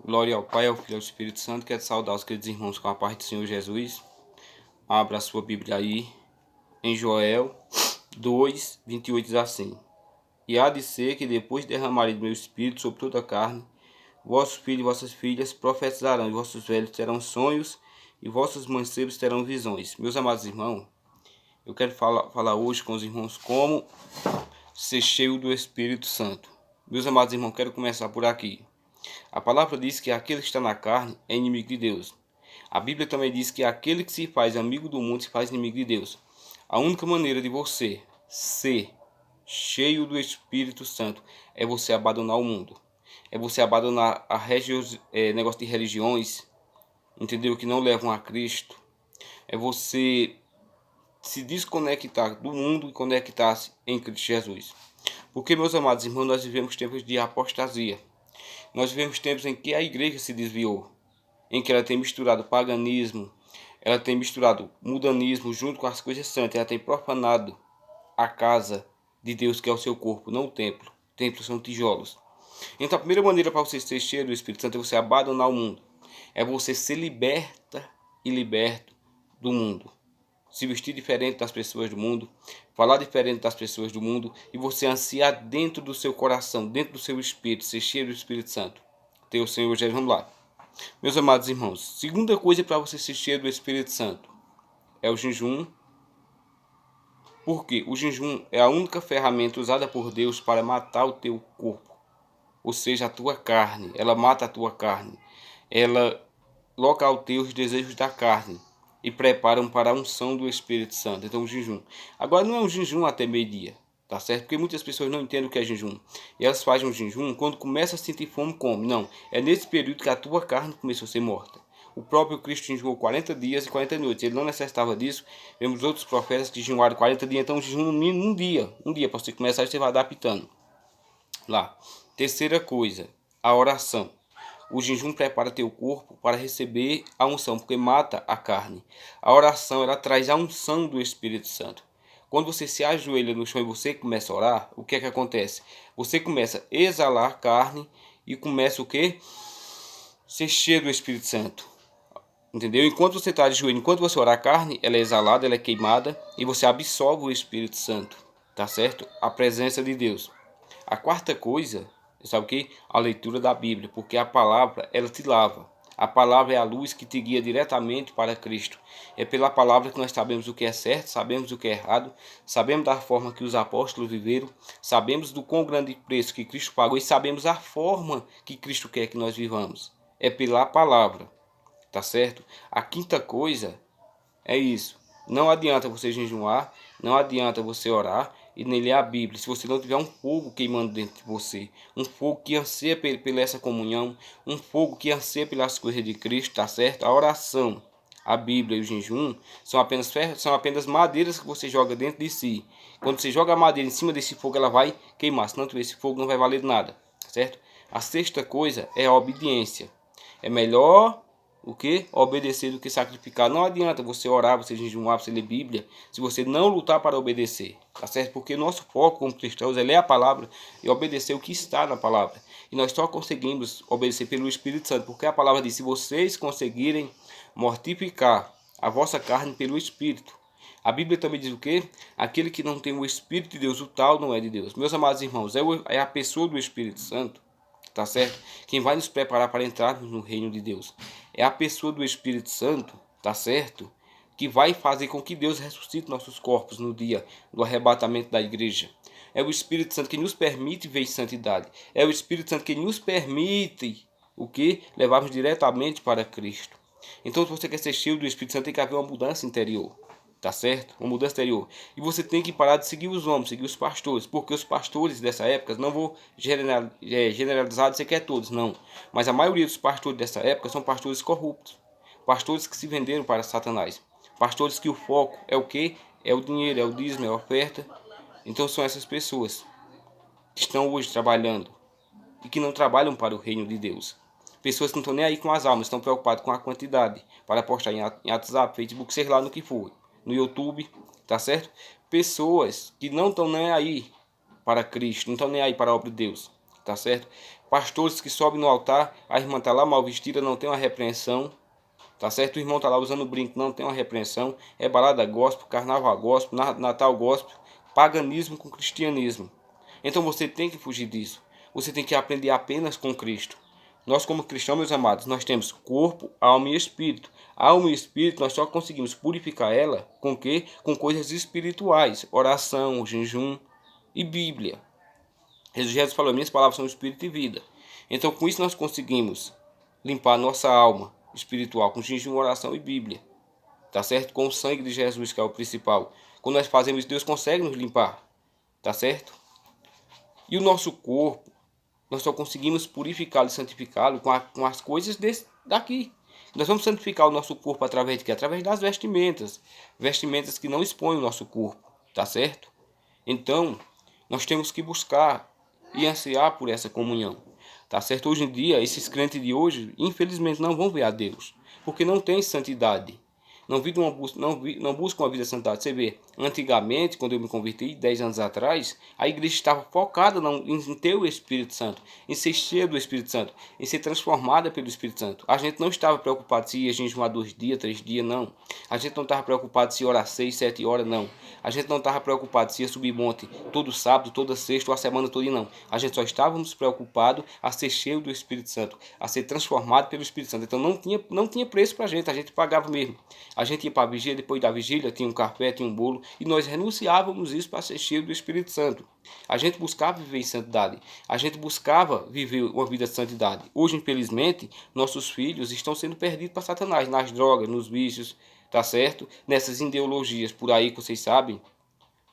Glória ao Pai, ao Filho e ao Espírito Santo. Quero saudar os queridos irmãos com a paz do Senhor Jesus. Abra a sua Bíblia aí, em Joel 2, 28 diz assim: E há de ser que depois derramarei do meu Espírito sobre toda a carne, vossos filhos e vossas filhas profetizarão, e vossos velhos terão sonhos, e vossos mancebos terão visões. Meus amados irmãos, eu quero falar hoje com os irmãos como ser cheio do Espírito Santo. Meus amados irmãos, quero começar por aqui. A palavra diz que aquele que está na carne é inimigo de Deus. A Bíblia também diz que aquele que se faz amigo do mundo se faz inimigo de Deus. A única maneira de você ser cheio do Espírito Santo é você abandonar o mundo. É você abandonar negócio de religiões, entendeu? Que não levam a Cristo. É você se desconectar do mundo e conectar-se em Cristo Jesus. Porque, meus amados irmãos, nós vivemos tempos de apostasia. Nós vivemos tempos em que a igreja se desviou, em que ela tem misturado paganismo, ela tem misturado mudanismo junto com as coisas santas, ela tem profanado a casa de Deus, que é o seu corpo, não o templo. Templos são tijolos. Então a primeira maneira para você ser cheio do Espírito Santo é você abandonar o mundo. É você ser liberta e liberto do mundo. Se vestir diferente das pessoas do mundo, falar diferente das pessoas do mundo, e você ansiar dentro do seu coração, dentro do seu espírito, ser cheio do Espírito Santo. Ter o Senhor Jesus, vamos lá. Meus amados irmãos, segunda coisa para você ser cheio do Espírito Santo é o jejum. Porque o jejum é a única ferramenta usada por Deus para matar o teu corpo, ou seja, a tua carne. Ela mata a tua carne. Ela nocauteia os desejos da carne e preparam para a unção do Espírito Santo. Então o jejum. Agora não é um jejum até meio-dia, tá certo? Porque muitas pessoas não entendem o que é jejum. E elas fazem um jejum quando começa a sentir fome, come. Não, é nesse período que a tua carne começou a ser morta. O próprio Cristo jejuou 40 dias e 40 noites. Ele não necessitava disso. Vemos outros profetas que jejuaram 40 dias. Então, o jejum no mínimo um dia. Um dia, para você começar, você vai adaptando. Lá. Terceira coisa, a oração. O jejum prepara teu corpo para receber a unção, porque mata a carne. A oração, ela traz a unção do Espírito Santo. Quando você se ajoelha no chão e você começa a orar, o que é que acontece? Você começa a exalar carne e começa o quê? Ser cheio do Espírito Santo. Entendeu? Enquanto você está de joelho, enquanto você orar, a carne, ela é exalada, ela é queimada e você absorve o Espírito Santo. Tá certo? A presença de Deus. A quarta coisa, sabe o que? A leitura da Bíblia, porque a palavra, ela te lava. A palavra é a luz que te guia diretamente para Cristo. É pela palavra que nós sabemos o que é certo, sabemos o que é errado, sabemos da forma que os apóstolos viveram, sabemos do quão grande preço que Cristo pagou e sabemos a forma que Cristo quer que nós vivamos. É pela palavra. Tá certo? A quinta coisa é isso. Não adianta você jejuar, não adianta você orar e nem ler a Bíblia, se você não tiver um fogo queimando dentro de você, um fogo que anseia pela essa comunhão, um fogo que anseia pelas coisas de Cristo, tá certo? A oração, a Bíblia e o jejum são apenas madeiras que você joga dentro de si. Quando você joga a madeira em cima desse fogo, ela vai queimar, senão esse fogo não vai valer nada, certo? A sexta coisa é a obediência. É melhor o que? Obedecer do que sacrificar. Não adianta você orar, você jejuar, você ler Bíblia, se você não lutar para obedecer. Tá certo? Porque nosso foco como cristãos é ler a palavra e obedecer o que está na palavra. E nós só conseguimos obedecer pelo Espírito Santo, porque a palavra diz: se vocês conseguirem mortificar a vossa carne pelo Espírito. A Bíblia também diz o quê? Aquele que não tem o Espírito de Deus, o tal não é de Deus. Meus amados irmãos, é a pessoa do Espírito Santo, tá certo? Quem vai nos preparar para entrarmos no reino de Deus. É a pessoa do Espírito Santo, tá certo? Que vai fazer com que Deus ressuscite nossos corpos no dia do arrebatamento da igreja. É o Espírito Santo que nos permite ver santidade. É o Espírito Santo que nos permite o que? Levarmos diretamente para Cristo. Então, se você quer ser cheio do Espírito Santo, tem que haver uma mudança interior. Tá certo? Uma mudança exterior. E você tem que parar de seguir os homens, seguir os pastores. Porque os pastores dessa época, não vou generalizar, dizer que é todos, não. Mas a maioria dos pastores dessa época são pastores corruptos. Pastores que se venderam para Satanás. Pastores que o foco é o quê? É o dinheiro, é o dízimo, é a oferta. Então são essas pessoas que estão hoje trabalhando e que não trabalham para o reino de Deus. Pessoas que não estão nem aí com as almas, estão preocupadas com a quantidade, para postar em WhatsApp, Facebook, sei lá no que for, no YouTube, tá certo? Pessoas que não estão nem aí para Cristo, não estão nem aí para a obra de Deus, tá certo? Pastores que sobem no altar, a irmã está lá mal vestida, não tem uma repreensão, tá certo? O irmão está lá usando brinco, não tem uma repreensão. É balada gospel, carnaval gospel, Natal gospel, paganismo com cristianismo. Então você tem que fugir disso. Você tem que aprender apenas com Cristo. Nós como cristãos, meus amados, nós temos corpo, alma e espírito. A alma e espírito nós só conseguimos purificar ela com quê? Com coisas espirituais, oração, jejum e Bíblia. Jesus falou: minhas palavras são espírito e vida. Então com isso nós conseguimos limpar nossa alma espiritual com jejum, oração e Bíblia. Tá certo? Com o sangue de Jesus, que é o principal. Quando nós fazemos isso, Deus consegue nos limpar. Tá certo? E o nosso corpo, nós só conseguimos purificá-lo e santificá-lo com as coisas daqui. Nós vamos santificar o nosso corpo através de quê? Através das vestimentas. Vestimentas que não expõem o nosso corpo. Tá certo? Então, nós temos que buscar e ansiar por essa comunhão. Tá certo? Hoje em dia, esses crentes de hoje, infelizmente, não vão ver a Deus. Porque não tem santidade. Não buscam uma vida de santidade. Você vê, antigamente, quando eu me converti, 10 anos atrás, a igreja estava focada em ter o Espírito Santo, em ser cheia do Espírito Santo, em ser transformada pelo Espírito Santo. A gente não estava preocupado se ia jejuar 2 dias, 3 dias, não. A gente não estava preocupado se ia orar 6, 7 horas, não. A gente não estava preocupado se ia subir monte todo sábado, toda sexta ou a semana toda, não. A gente só estávamos preocupados a ser cheio do Espírito Santo, a ser transformado pelo Espírito Santo. Então não tinha preço para a gente pagava mesmo. A gente ia para a vigília, depois da vigília tinha um café, tinha um bolo, e nós renunciávamos isso para ser cheio do Espírito Santo. A gente buscava viver em santidade, a gente buscava viver uma vida de santidade. Hoje, infelizmente, nossos filhos estão sendo perdidos para Satanás, nas drogas, nos vícios, tá certo? Nessas ideologias por aí que vocês sabem,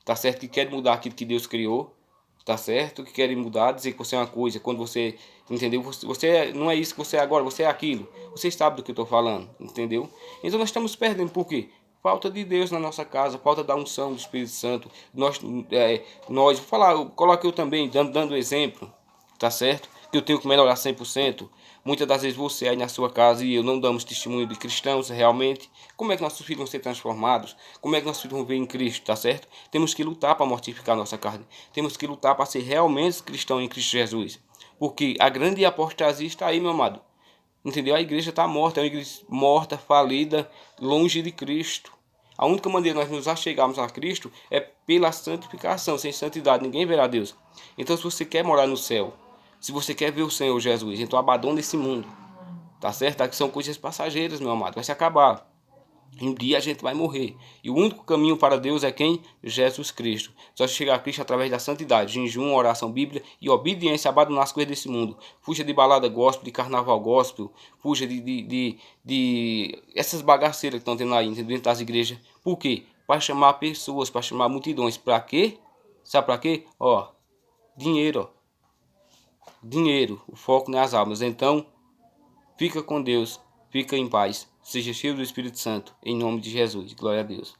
tá certo? Que querem mudar aquilo que Deus criou, tá certo? Que querem mudar, dizer que você é uma coisa, quando você, entendeu? Você não é isso que você é agora, você é aquilo. Vocês sabem do que eu estou falando, entendeu? Então nós estamos perdendo, por quê? Falta de Deus na nossa casa, falta da unção do Espírito Santo. Vou falar, coloque eu também, dando exemplo, tá certo? Que eu tenho que melhorar 100%. Muitas das vezes você aí na sua casa e eu não damos testemunho de cristãos realmente. Como é que nossos filhos vão ser transformados? Como é que nossos filhos vão ver em Cristo, tá certo? Temos que lutar para mortificar a nossa carne. Temos que lutar para ser realmente cristão em Cristo Jesus. Porque a grande apostasia está aí, meu amado. Entendeu? A igreja está morta, é uma igreja morta, falida, longe de Cristo. A única maneira de nós nos achegarmos a Cristo é pela santificação. Sem santidade ninguém verá Deus. Então se você quer morar no céu, se você quer ver o Senhor Jesus, então abandone esse mundo. Tá certo? Aqui são coisas passageiras, meu amado. Vai se acabar. Um dia a gente vai morrer. E o único caminho para Deus é quem? Jesus Cristo. Só chegar a Cristo através da santidade, jejum, oração, Bíblia e obediência, abandonar as coisas desse mundo. Fuja de balada gospel, de carnaval gospel. Fuja de essas bagaceiras que estão tendo aí dentro das igrejas. Por quê? Para chamar pessoas, para chamar multidões. Para quê? Sabe para quê? Ó, dinheiro, ó. Dinheiro. O foco nas almas. Então, fica com Deus. Fica em paz. Seja cheio do Espírito Santo. Em nome de Jesus. Glória a Deus.